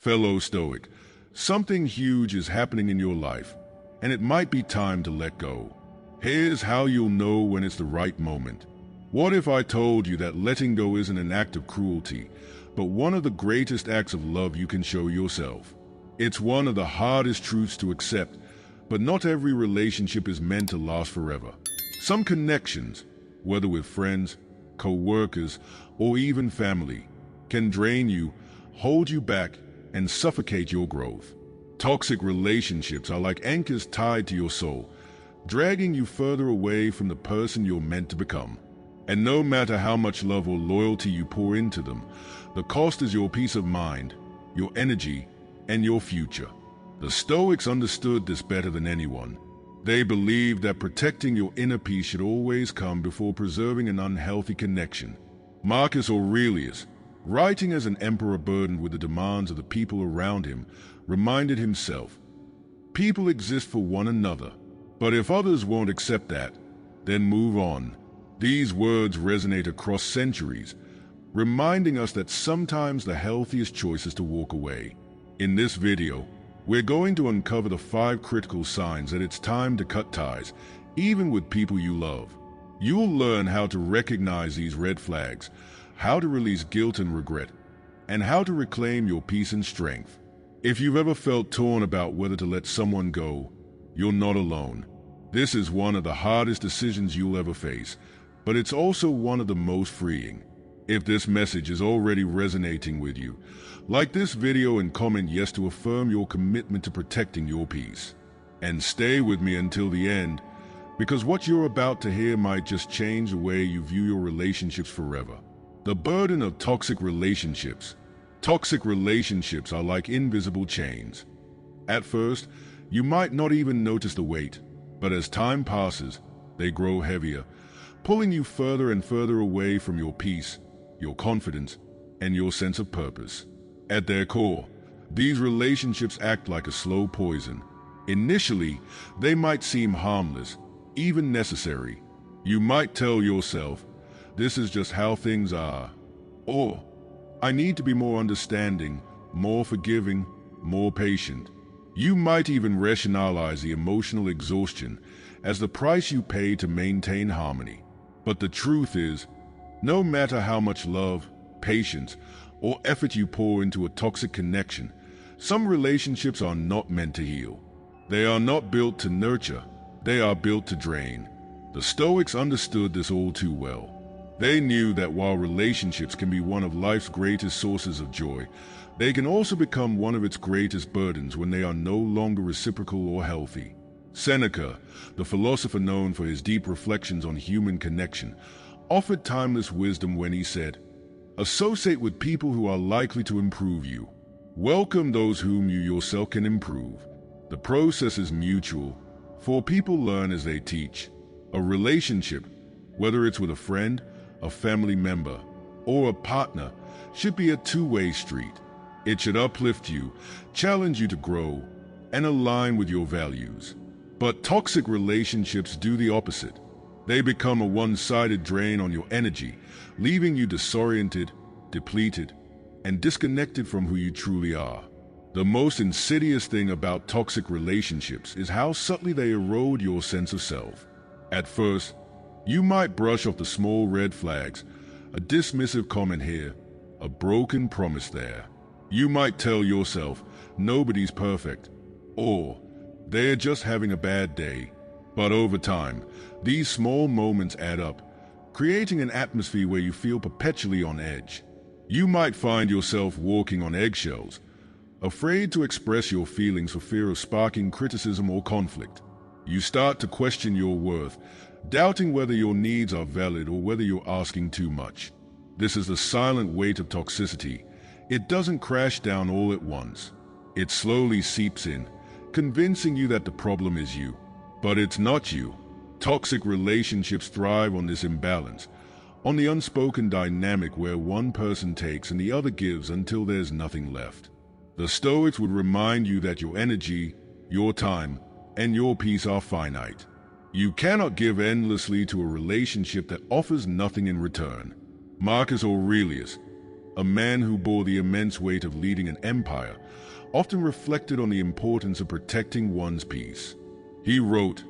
Fellow Stoic, something huge is happening in your life, and it might be time to let go. Here's how you'll know when it's the right moment. What if I told you that letting go isn't an act of cruelty, but one of the greatest acts of love you can show yourself? It's one of the hardest truths to accept, but not every relationship is meant to last forever. Some connections, whether with friends, co-workers, or even family, can drain you, hold you back, and suffocate your growth. Toxic relationships are like anchors tied to your soul, dragging you further away from the person you're meant to become. And no matter how much love or loyalty you pour into them, the cost is your peace of mind, your energy, and your future. The Stoics understood this better than anyone. They believed that protecting your inner peace should always come before preserving an unhealthy connection. Marcus Aurelius, writing as an emperor burdened with the demands of the people around him, reminded himself, "People exist for one another, but if others won't accept that, then move on." These words resonate across centuries, reminding us that sometimes the healthiest choice is to walk away. In this video, we're going to uncover the 5 critical signs that it's time to cut ties, even with people you love. You'll learn how to recognize these red flags, how to release guilt and regret, and how to reclaim your peace and strength. If you've ever felt torn about whether to let someone go, you're not alone. This is one of the hardest decisions you'll ever face, but it's also one of the most freeing. If this message is already resonating with you, like this video and comment yes to affirm your commitment to protecting your peace. And stay with me until the end, because what you're about to hear might just change the way you view your relationships forever. The burden of toxic relationships. Toxic relationships are like invisible chains. At first, you might not even notice the weight, but as time passes, they grow heavier, pulling you further and further away from your peace, your confidence, and your sense of purpose. At their core, these relationships act like a slow poison. Initially, they might seem harmless, even necessary. You might tell yourself, "This is just how things are," or "I need to be more understanding, more forgiving, more patient." You might even rationalize the emotional exhaustion as the price you pay to maintain harmony. But the truth is, no matter how much love, patience, or effort you pour into a toxic connection, some relationships are not meant to heal. They are not built to nurture, they are built to drain. The Stoics understood this all too well. They knew that while relationships can be one of life's greatest sources of joy, they can also become one of its greatest burdens when they are no longer reciprocal or healthy. Seneca, the philosopher known for his deep reflections on human connection, offered timeless wisdom when he said, "Associate with people who are likely to improve you. Welcome those whom you yourself can improve." The process is mutual, for people learn as they teach. A relationship, whether it's with a friend, a family member, or a partner, should be a two-way street. It should uplift you, challenge you to grow, and align with your values. But toxic relationships do the opposite. They become a one-sided drain on your energy, leaving you disoriented, depleted, and disconnected from who you truly are. The most insidious thing about toxic relationships is how subtly they erode your sense of self. At first, you might brush off the small red flags, a dismissive comment here, a broken promise there. You might tell yourself, "Nobody's perfect," or "They're just having a bad day." But over time, these small moments add up, creating an atmosphere where you feel perpetually on edge. You might find yourself walking on eggshells, afraid to express your feelings for fear of sparking criticism or conflict. You start to question your worth, doubting whether your needs are valid or whether you're asking too much. This is the silent weight of toxicity. It doesn't crash down all at once. It slowly seeps in, convincing you that the problem is you. But it's not you. Toxic relationships thrive on this imbalance, on the unspoken dynamic where one person takes and the other gives until there's nothing left. The Stoics would remind you that your energy, your time, and your peace are finite. You cannot give endlessly to a relationship that offers nothing in return. Marcus Aurelius, a man who bore the immense weight of leading an empire, often reflected on the importance of protecting one's peace. He wrote,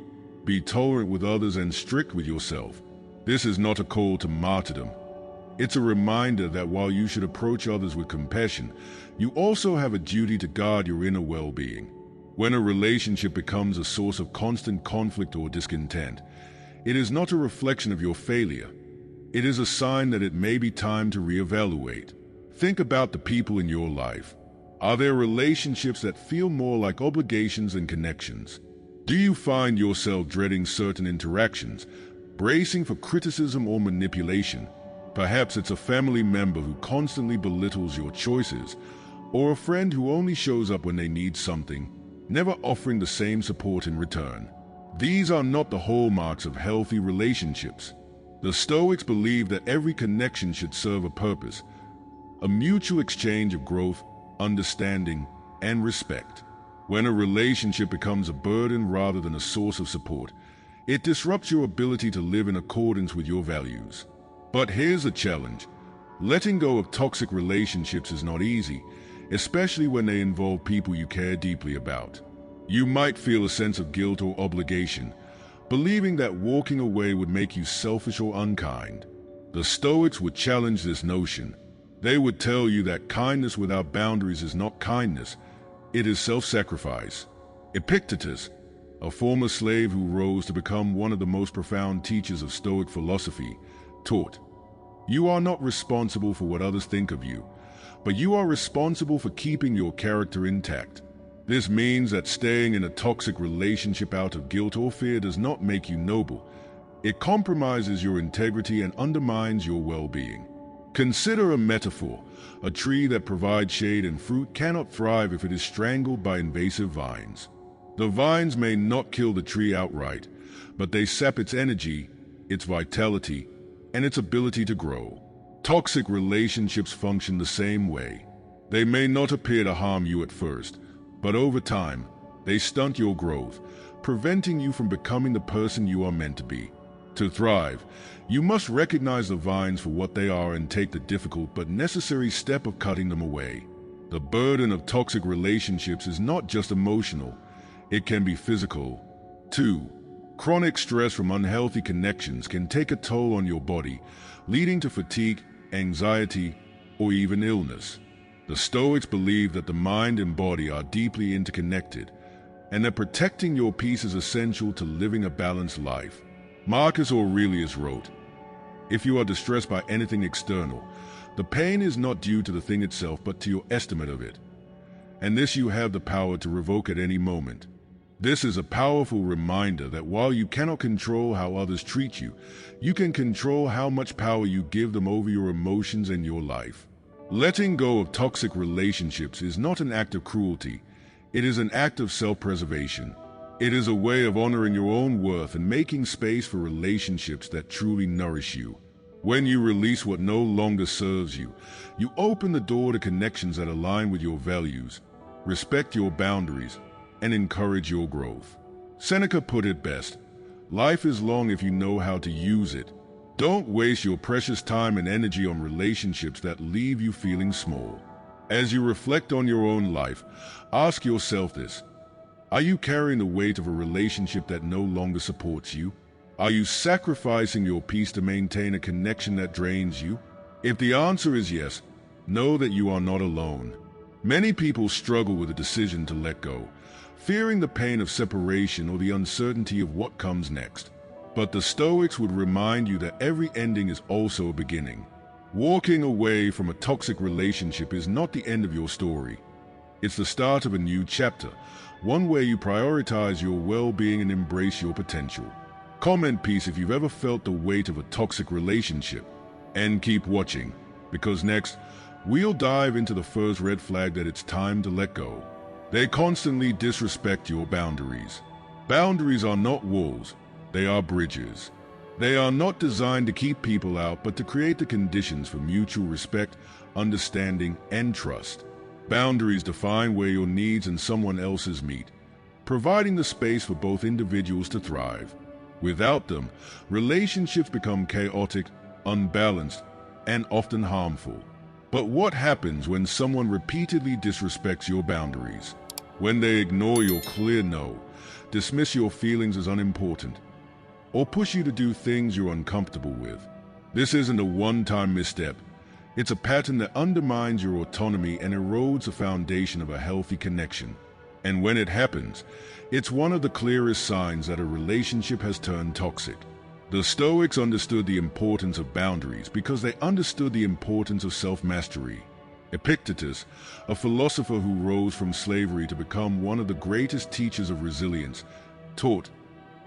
"Be tolerant with others and strict with yourself." This is not a call to martyrdom. It's a reminder that while you should approach others with compassion, you also have a duty to guard your inner well-being. When a relationship becomes a source of constant conflict or discontent, it is not a reflection of your failure. It is a sign that it may be time to reevaluate. Think about the people in your life. Are there relationships that feel more like obligations than connections? Do you find yourself dreading certain interactions, bracing for criticism or manipulation? Perhaps it's a family member who constantly belittles your choices, or a friend who only shows up when they need something, never offering the same support in return. These are not the hallmarks of healthy relationships. The Stoics believe that every connection should serve a purpose, a mutual exchange of growth, understanding, and respect. When a relationship becomes a burden rather than a source of support, it disrupts your ability to live in accordance with your values. But here's the challenge. Letting go of toxic relationships is not easy, especially when they involve people you care deeply about. You might feel a sense of guilt or obligation, believing that walking away would make you selfish or unkind. The Stoics would challenge this notion. They would tell you that kindness without boundaries is not kindness, it is self-sacrifice. Epictetus, a former slave who rose to become one of the most profound teachers of Stoic philosophy, taught, "You are not responsible for what others think of you, but you are responsible for keeping your character intact." This means that staying in a toxic relationship out of guilt or fear does not make you noble. It compromises your integrity and undermines your well-being. Consider a metaphor. A tree that provides shade and fruit cannot thrive if it is strangled by invasive vines. The vines may not kill the tree outright, but they sap its energy, its vitality, and its ability to grow. Toxic relationships function the same way. They may not appear to harm you at first, but over time, they stunt your growth, preventing you from becoming the person you are meant to be. To thrive, you must recognize the vines for what they are and take the difficult but necessary step of cutting them away. The burden of toxic relationships is not just emotional, it can be physical, too. Chronic stress from unhealthy connections can take a toll on your body, leading to fatigue, anxiety, or even illness. The Stoics believe that the mind and body are deeply interconnected, and that protecting your peace is essential to living a balanced life. Marcus Aurelius wrote, "If you are distressed by anything external, the pain is not due to the thing itself but to your estimate of it. And this you have the power to revoke at any moment." This is a powerful reminder that while you cannot control how others treat you, you can control how much power you give them over your emotions and your life. Letting go of toxic relationships is not an act of cruelty, it is an act of self-preservation. It is a way of honoring your own worth and making space for relationships that truly nourish you. When you release what no longer serves you, you open the door to connections that align with your values, respect your boundaries, and encourage your growth. Seneca put it best, "Life is long if you know how to use it." Don't waste your precious time and energy on relationships that leave you feeling small. As you reflect on your own life, ask yourself this. Are you carrying the weight of a relationship that no longer supports you? Are you sacrificing your peace to maintain a connection that drains you? If the answer is yes, know that you are not alone. Many people struggle with the decision to let go, fearing the pain of separation or the uncertainty of what comes next. But the Stoics would remind you that every ending is also a beginning. Walking away from a toxic relationship is not the end of your story. It's the start of a new chapter, one where you prioritize your well-being and embrace your potential. Comment peace if you've ever felt the weight of a toxic relationship. And keep watching, because next, we'll dive into the first red flag that it's time to let go. They constantly disrespect your boundaries. Boundaries are not walls. They are bridges. They are not designed to keep people out, but to create the conditions for mutual respect, understanding, and trust. Boundaries define where your needs and someone else's meet, providing the space for both individuals to thrive. Without them, relationships become chaotic, unbalanced, and often harmful. But what happens when someone repeatedly disrespects your boundaries? When they ignore your clear no, dismiss your feelings as unimportant, or push you to do things you're uncomfortable with? This isn't a one-time misstep. It's a pattern that undermines your autonomy and erodes the foundation of a healthy connection. And when it happens, it's one of the clearest signs that a relationship has turned toxic. The Stoics understood the importance of boundaries because they understood the importance of self-mastery. Epictetus, a philosopher who rose from slavery to become one of the greatest teachers of resilience, taught,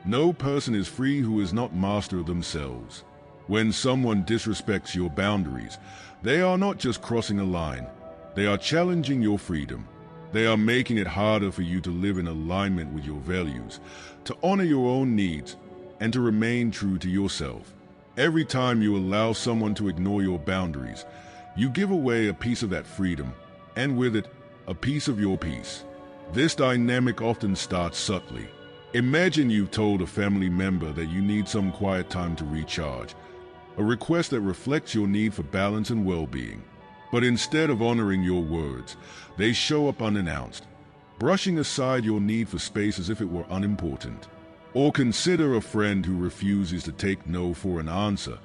"No person is free who is not master of themselves." When someone disrespects your boundaries, they are not just crossing a line, they are challenging your freedom. They are making it harder for you to live in alignment with your values, to honor your own needs, and to remain true to yourself. Every time you allow someone to ignore your boundaries, you give away a piece of that freedom, and with it, a piece of your peace. This dynamic often starts subtly. Imagine you've told a family member that you need some quiet time to recharge, a request that reflects your need for balance and well-being. But instead of honoring your words, they show up unannounced, brushing aside your need for space as if it were unimportant. Or consider a friend who refuses to take no for an answer,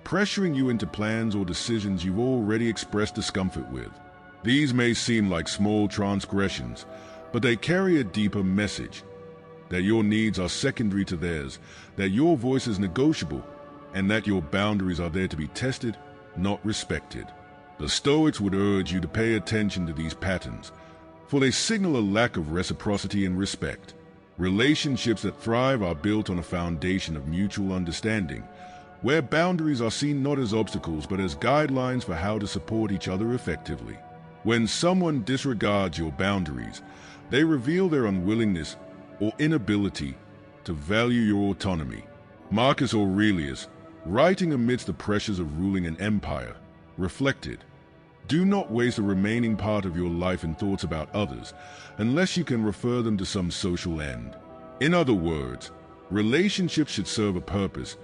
pressuring you into plans or decisions you've already expressed discomfort with. These may seem like small transgressions, but they carry a deeper message, that your needs are secondary to theirs, that your voice is negotiable, and that your boundaries are there to be tested, not respected. The Stoics would urge you to pay attention to these patterns, for they signal a lack of reciprocity and respect. Relationships that thrive are built on a foundation of mutual understanding, where boundaries are seen not as obstacles but as guidelines for how to support each other effectively. When someone disregards your boundaries, they reveal their unwillingness or inability to value your autonomy. Marcus Aurelius, writing amidst the pressures of ruling an empire, reflected, "Do not waste the remaining part of your life in thoughts about others, unless you can refer them to some social end." In other words, relationships should serve a purpose,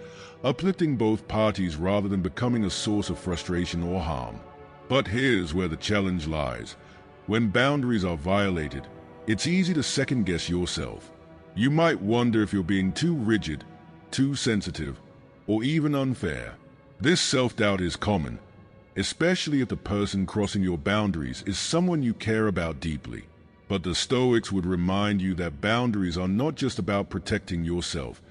uplifting both parties rather than becoming a source of frustration or harm. But here's where the challenge lies. When boundaries are violated, it's easy to second-guess yourself. You might wonder if you're being too rigid, too sensitive, or even unfair. This self-doubt is common, especially if the person crossing your boundaries is someone you care about deeply. But the Stoics would remind you that boundaries are not just about protecting yourself.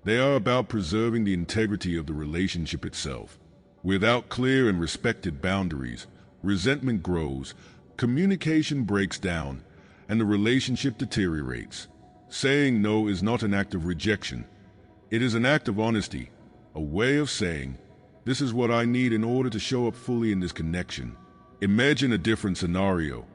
They are about preserving the integrity of the relationship itself. Without clear and respected boundaries, resentment grows, communication breaks down, and the relationship deteriorates. Saying no is not an act of rejection. It is an act of honesty, a way of saying, "This is what I need in order to show up fully in this connection." Imagine a different scenario.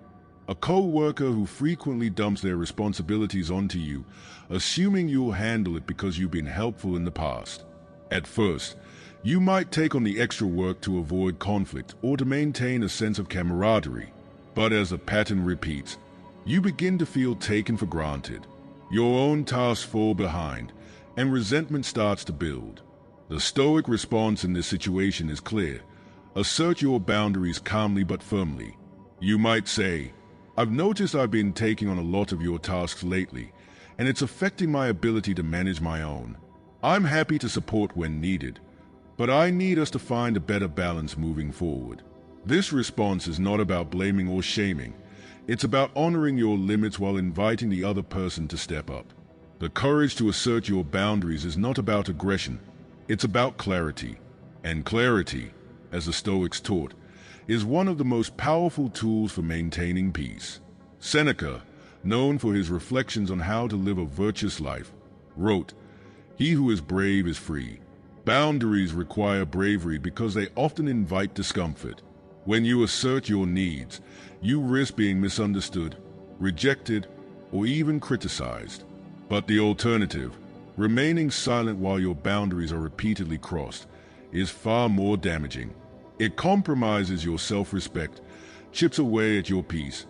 A co-worker who frequently dumps their responsibilities onto you, assuming you'll handle it because you've been helpful in the past. At first, you might take on the extra work to avoid conflict or to maintain a sense of camaraderie. But as the pattern repeats, you begin to feel taken for granted. Your own tasks fall behind, and resentment starts to build. The Stoic response in this situation is clear. Assert your boundaries calmly but firmly. You might say, "I've noticed I've been taking on a lot of your tasks lately, and it's affecting my ability to manage my own. I'm happy to support when needed, but I need us to find a better balance moving forward." This response is not about blaming or shaming. It's about honoring your limits while inviting the other person to step up. The courage to assert your boundaries is not about aggression. It's about clarity. And clarity, as the Stoics taught, is one of the most powerful tools for maintaining peace. Seneca, known for his reflections on how to live a virtuous life, wrote, "He who is brave is free." Boundaries require bravery because they often invite discomfort. When you assert your needs, you risk being misunderstood, rejected, or even criticized. But the alternative, remaining silent while your boundaries are repeatedly crossed, is far more damaging. It compromises your self-respect, chips away at your peace,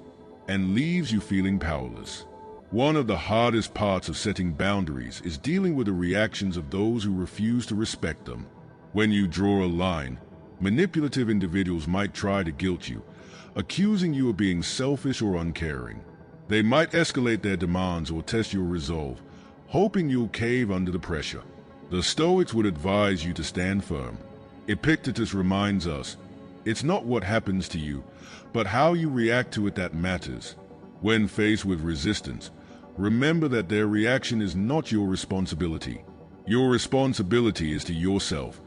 and leaves you feeling powerless. One of the hardest parts of setting boundaries is dealing with the reactions of those who refuse to respect them. When you draw a line, Manipulative individuals might try to guilt you, accusing you of being selfish or uncaring. They might escalate their demands or test your resolve, hoping you'll cave under the pressure. The Stoics would advise you to stand firm. Epictetus reminds us, it's not what happens to you, but how you react to it that matters. When faced with resistance, remember that their reaction is not your responsibility. Your responsibility is to yourself,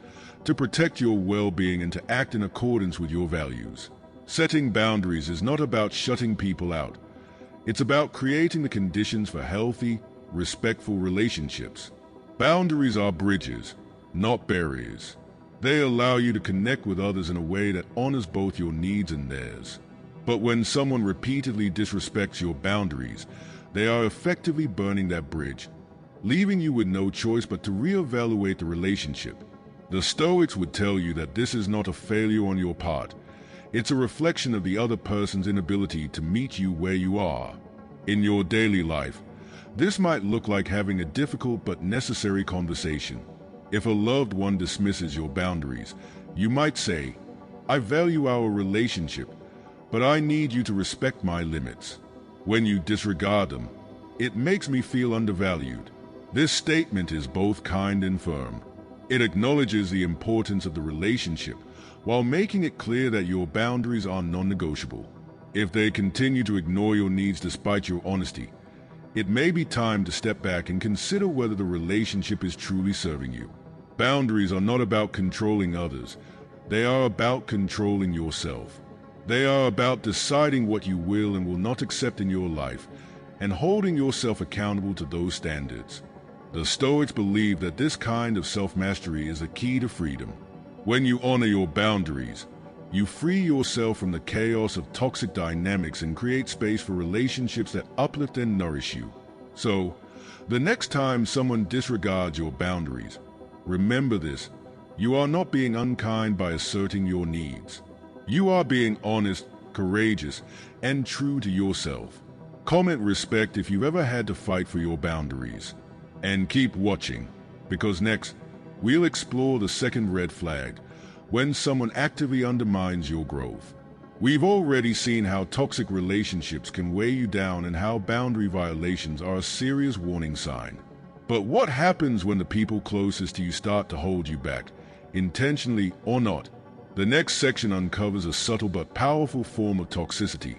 to protect your well-being and to act in accordance with your values. Setting boundaries is not about shutting people out. It's about creating the conditions for healthy, respectful relationships. Boundaries are bridges, not barriers. They allow you to connect with others in a way that honors both your needs and theirs. But when someone repeatedly disrespects your boundaries, they are effectively burning that bridge, leaving you with no choice but to reevaluate the relationship. The Stoics would tell you that this is not a failure on your part. It's a reflection of the other person's inability to meet you where you are. In your daily life, this might look like having a difficult but necessary conversation. If a loved one dismisses your boundaries, you might say, "I value our relationship, but I need you to respect my limits." When you disregard them, "It makes me feel undervalued." This statement is both kind and firm. It acknowledges the importance of the relationship while making it clear that your boundaries are non-negotiable. If they continue to ignore your needs despite your honesty, it may be time to step back and consider whether the relationship is truly serving you. Boundaries are not about controlling others. They are about controlling yourself. They are about deciding what you will and will not accept in your life and holding yourself accountable to those standards. The Stoics believe that this kind of self-mastery is a key to freedom. When you honor your boundaries, you free yourself from the chaos of toxic dynamics and create space for relationships that uplift and nourish you. So, the next time someone disregards your boundaries, remember this: you are not being unkind by asserting your needs. You are being honest, courageous, and true to yourself. Comment respect if you've ever had to fight for your boundaries. And keep watching, because next, we'll explore the second red flag, when someone actively undermines your growth. We've already seen how toxic relationships can weigh you down and how boundary violations are a serious warning sign. But what happens when the people closest to you start to hold you back, intentionally or not? The next section uncovers a subtle but powerful form of toxicity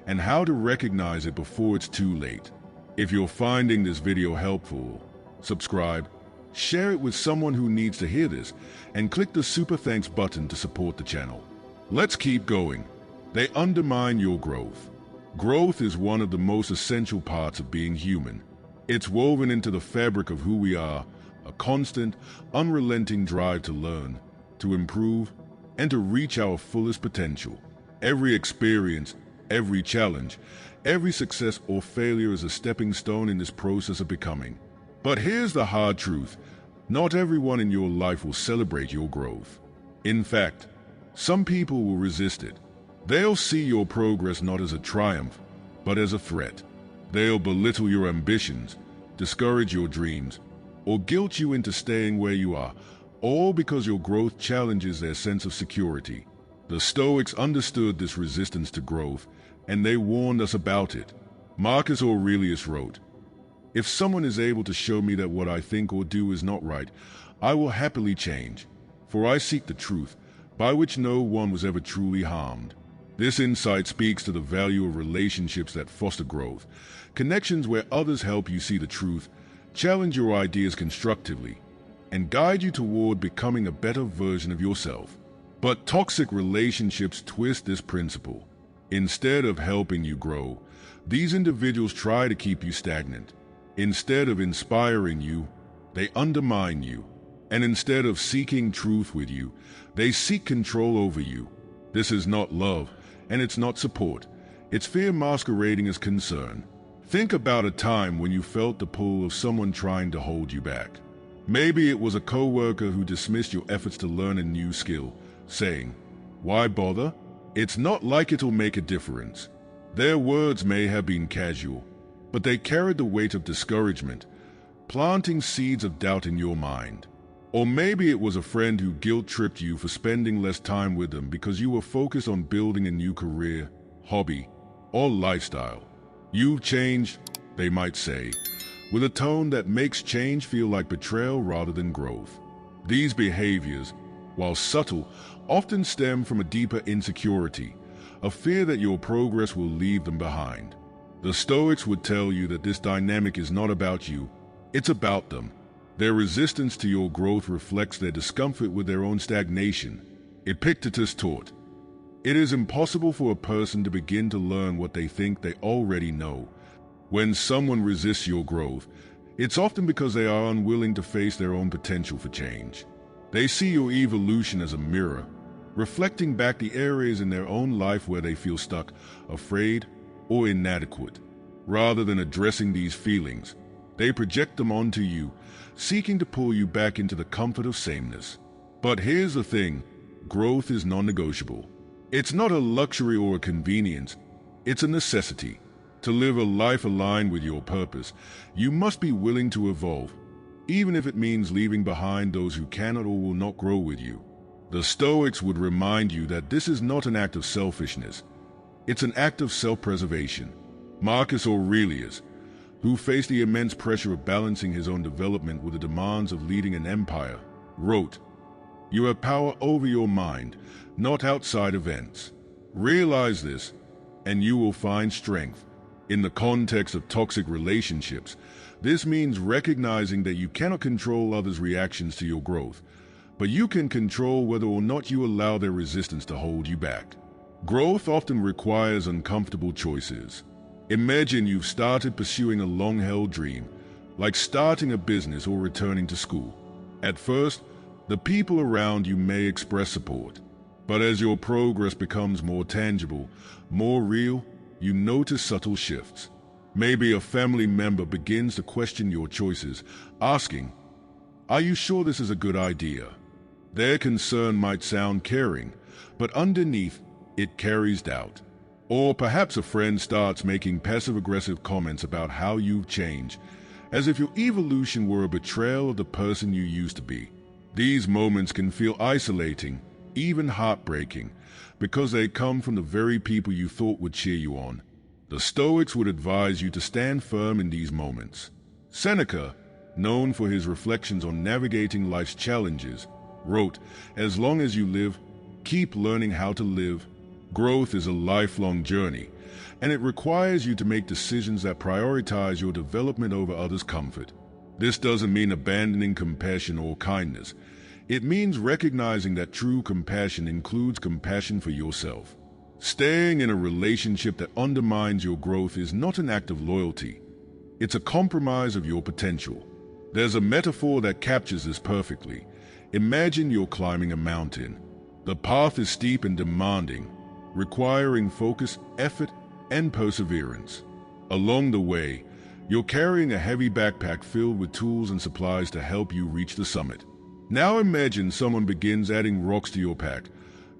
and how to recognize it before it's too late. If you're finding this video helpful, subscribe, share it with someone who needs to hear this, and click the super thanks button to support the channel. Let's keep going. They undermine your growth. Growth is one of the most essential parts of being human. It's woven into the fabric of who we are, a constant, unrelenting drive to learn, to improve, and to reach our fullest potential. Every experience, every challenge, every success or failure is a stepping stone in this process of becoming. But here's the hard truth: not everyone in your life will celebrate your growth. In fact, some people will resist it. They'll see your progress not as a triumph, but as a threat. They'll belittle your ambitions, discourage your dreams, or guilt you into staying where you are, all because your growth challenges their sense of security. The Stoics understood this resistance to growth, and they warned us about it. Marcus Aurelius wrote, "If someone is able to show me that what I think or do is not right, I will happily change, for I seek the truth, by which no one was ever truly harmed." This insight speaks to the value of relationships that foster growth, connections where others help you see the truth, challenge your ideas constructively, and guide you toward becoming a better version of yourself. But toxic relationships twist this principle. Instead of helping you grow, these individuals try to keep you stagnant. Instead of inspiring you, they undermine you. And instead of seeking truth with you, they seek control over you. This is not love, and it's not support. It's fear masquerading as concern. Think about a time when you felt the pull of someone trying to hold you back. Maybe it was a coworker who dismissed your efforts to learn a new skill, saying, "Why bother? It's not like it'll make a difference." Their words may have been casual, but they carried the weight of discouragement, planting seeds of doubt in your mind. Or maybe it was a friend who guilt-tripped you for spending less time with them because you were focused on building a new career, hobby, or lifestyle. You've changed, they might say, with a tone that makes change feel like betrayal rather than growth. These behaviors, while subtle, often stem from a deeper insecurity, a fear that your progress will leave them behind. The Stoics would tell you that this dynamic is not about you, it's about them. Their resistance to your growth reflects their discomfort with their own stagnation. Epictetus taught, "It is impossible for a person to begin to learn what they think they already know." When someone resists your growth, it's often because they are unwilling to face their own potential for change. They see your evolution as a mirror, reflecting back the areas in their own life where they feel stuck, afraid, or inadequate. Rather than addressing these feelings, they project them onto you, seeking to pull you back into the comfort of sameness. But here's the thing, growth is non-negotiable. It's not a luxury or a convenience, it's a necessity. To live a life aligned with your purpose, you must be willing to evolve, even if it means leaving behind those who cannot or will not grow with you. The Stoics would remind you that this is not an act of selfishness, it's an act of self-preservation. Marcus Aurelius, who faced the immense pressure of balancing his own development with the demands of leading an empire, wrote, "You have power over your mind, not outside events. Realize this, and you will find strength." In the context of toxic relationships, this means recognizing that you cannot control others' reactions to your growth, but you can control whether or not you allow their resistance to hold you back. Growth often requires uncomfortable choices. Imagine you've started pursuing a long-held dream, like starting a business or returning to school. At first, the people around you may express support, but as your progress becomes more tangible, more real, you notice subtle shifts. Maybe a family member begins to question your choices, asking, "Are you sure this is a good idea?" Their concern might sound caring, but underneath, it carries doubt. Or perhaps a friend starts making passive-aggressive comments about how you've changed, as if your evolution were a betrayal of the person you used to be. These moments can feel isolating, even heartbreaking, because they come from the very people you thought would cheer you on. The Stoics would advise you to stand firm in these moments. Seneca, known for his reflections on navigating life's challenges, wrote, "As long as you live, keep learning how to live." Growth is a lifelong journey, and it requires you to make decisions that prioritize your development over others' comfort. This doesn't mean abandoning compassion or kindness. It means recognizing that true compassion includes compassion for yourself. Staying in a relationship that undermines your growth is not an act of loyalty. It's a compromise of your potential. There's a metaphor that captures this perfectly. Imagine you're climbing a mountain. The path is steep and demanding, requiring focus, effort, and perseverance. Along the way, you're carrying a heavy backpack filled with tools and supplies to help you reach the summit. Now imagine someone begins adding rocks to your pack,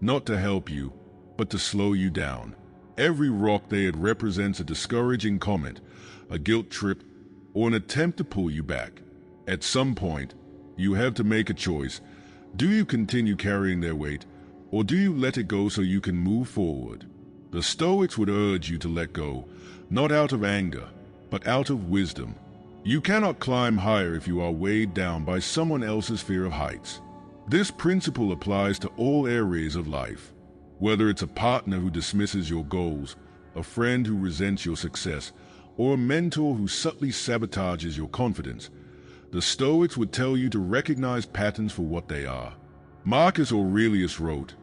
not to help you, but to slow you down. Every rock they add represents a discouraging comment, a guilt trip, or an attempt to pull you back. At some point, you have to make a choice. Do you continue carrying their weight, or do you let it go so you can move forward? The Stoics would urge you to let go, not out of anger, but out of wisdom. You cannot climb higher if you are weighed down by someone else's fear of heights. This principle applies to all areas of life. Whether it's a partner who dismisses your goals, a friend who resents your success, or a mentor who subtly sabotages your confidence, the Stoics would tell you to recognize patterns for what they are. Marcus Aurelius wrote,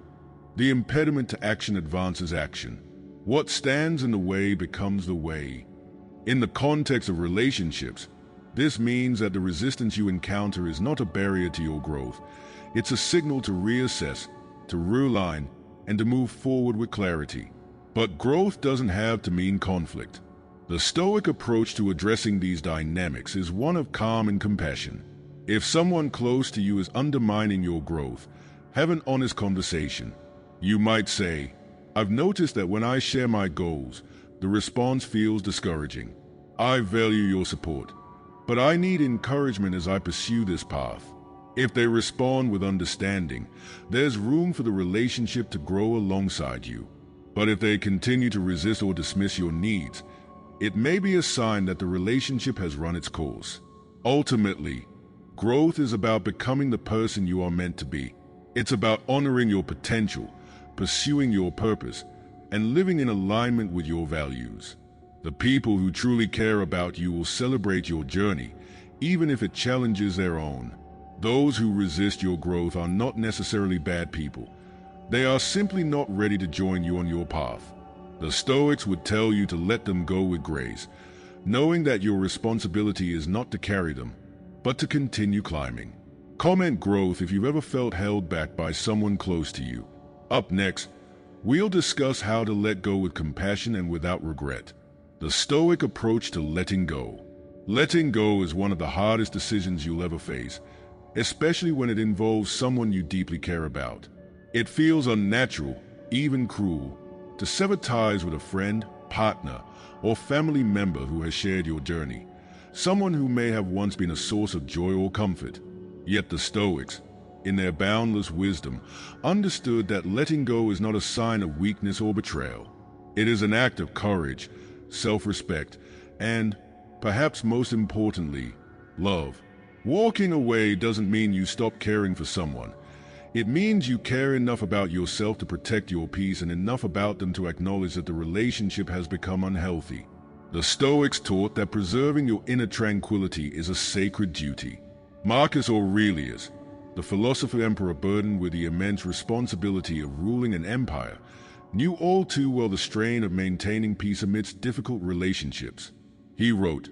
"The impediment to action advances action. What stands in the way becomes the way." In the context of relationships, this means that the resistance you encounter is not a barrier to your growth. It's a signal to reassess, to realign, and to move forward with clarity. But growth doesn't have to mean conflict. The Stoic approach to addressing these dynamics is one of calm and compassion. If someone close to you is undermining your growth, have an honest conversation. You might say, "I've noticed that when I share my goals, the response feels discouraging. I value your support, but I need encouragement as I pursue this path." If they respond with understanding, there's room for the relationship to grow alongside you. But if they continue to resist or dismiss your needs, it may be a sign that the relationship has run its course. Ultimately, growth is about becoming the person you are meant to be. It's about honoring your potential, pursuing your purpose, and living in alignment with your values. The people who truly care about you will celebrate your journey, even if it challenges their own. Those who resist your growth are not necessarily bad people. They are simply not ready to join you on your path. The Stoics would tell you to let them go with grace, knowing that your responsibility is not to carry them, but to continue climbing. Comment growth if you've ever felt held back by someone close to you. Up next, we'll discuss how to let go with compassion and without regret. The Stoic approach to letting go. Letting go is one of the hardest decisions you'll ever face, especially when it involves someone you deeply care about. It feels unnatural, even cruel, to sever ties with a friend, partner, or family member who has shared your journey, someone who may have once been a source of joy or comfort. Yet the Stoics, in their boundless wisdom, understood that letting go is not a sign of weakness or betrayal. It is an act of courage, self-respect, and, perhaps most importantly, love. Walking away doesn't mean you stop caring for someone. It means you care enough about yourself to protect your peace and enough about them to acknowledge that the relationship has become unhealthy. The Stoics taught that preserving your inner tranquility is a sacred duty. Marcus Aurelius, the philosopher emperor burdened with the immense responsibility of ruling an empire, knew all too well the strain of maintaining peace amidst difficult relationships. He wrote,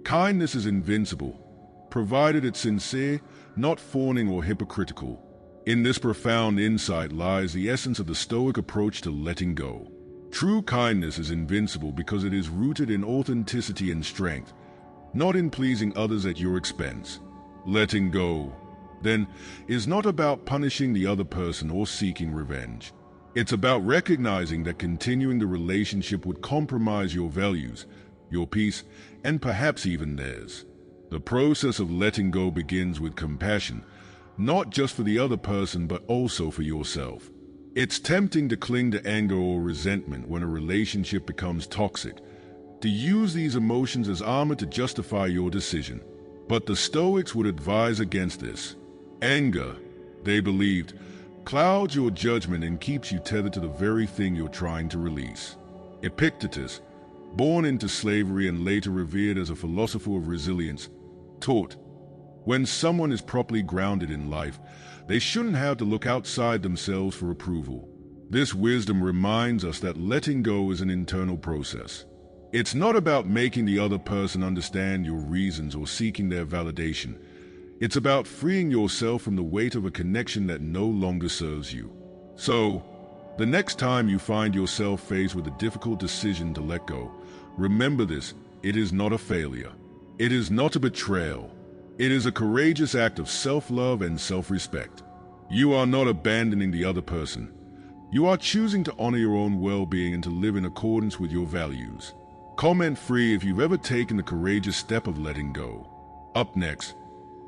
"Kindness is invincible, provided it's sincere, not fawning or hypocritical." In this profound insight lies the essence of the Stoic approach to letting go. True kindness is invincible because it is rooted in authenticity and strength, not in pleasing others at your expense. Letting go, then, is not about punishing the other person or seeking revenge. It's about recognizing that continuing the relationship would compromise your values, your peace, and perhaps even theirs. The process of letting go begins with compassion, not just for the other person but also for yourself. It's tempting to cling to anger or resentment when a relationship becomes toxic, to use these emotions as armor to justify your decision. But the Stoics would advise against this. Anger, they believed, clouds your judgment and keeps you tethered to the very thing you're trying to release. Epictetus, born into slavery and later revered as a philosopher of resilience, taught, when someone is properly grounded in life, they shouldn't have to look outside themselves for approval. This wisdom reminds us that letting go is an internal process. It's not about making the other person understand your reasons or seeking their validation. It's about freeing yourself from the weight of a connection that no longer serves you. So, the next time you find yourself faced with a difficult decision to let go, remember this: it is not a failure. It is not a betrayal. It is a courageous act of self-love and self-respect. You are not abandoning the other person. You are choosing to honor your own well-being and to live in accordance with your values. Comment free if you've ever taken the courageous step of letting go. Up next,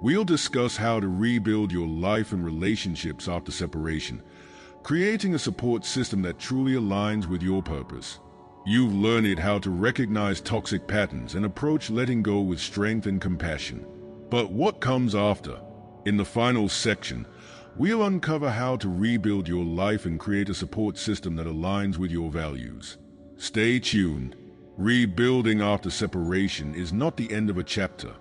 we'll discuss how to rebuild your life and relationships after separation, creating a support system that truly aligns with your purpose. You've learned how to recognize toxic patterns and approach letting go with strength and compassion. But what comes after? In the final section, we'll uncover how to rebuild your life and create a support system that aligns with your values. Stay tuned. Rebuilding after separation is not the end of a chapter.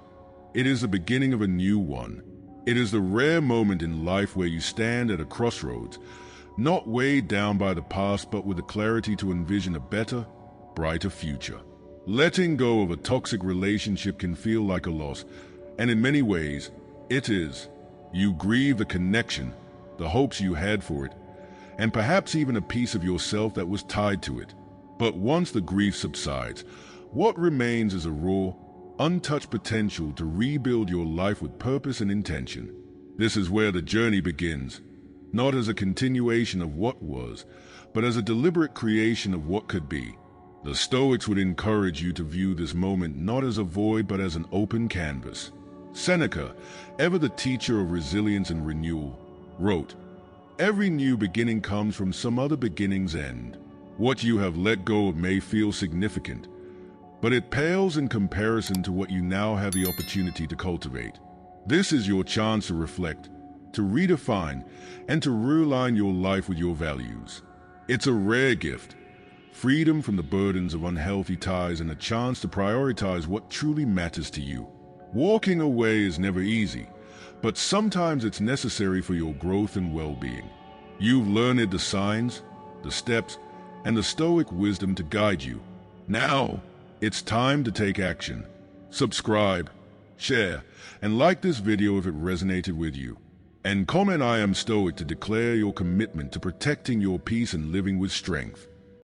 It is the beginning of a new one. It is the rare moment in life where you stand at a crossroads, not weighed down by the past, but with the clarity to envision a better, brighter future. Letting go of a toxic relationship can feel like a loss, and in many ways, it is. You grieve the connection, the hopes you had for it, and perhaps even a piece of yourself that was tied to it. But once the grief subsides, what remains is a raw, untouched potential to rebuild your life with purpose and intention. This is where the journey begins, not as a continuation of what was, but as a deliberate creation of what could be. The Stoics would encourage you to view this moment not as a void but as an open canvas. Seneca, ever the teacher of resilience and renewal, wrote, "Every new beginning comes from some other beginning's end. What you have let go of may feel significant, but it pales in comparison to what you now have the opportunity to cultivate. This is your chance to reflect, to redefine, and to realign your life with your values. It's a rare gift, freedom from the burdens of unhealthy ties and a chance to prioritize what truly matters to you. Walking away is never easy, but sometimes it's necessary for your growth and well-being. You've learned the signs, the steps, and the Stoic wisdom to guide you. Now, it's time to take action. Subscribe, share, and like this video if it resonated with you. And comment "I am Stoic" to declare your commitment to protecting your peace and living with strength.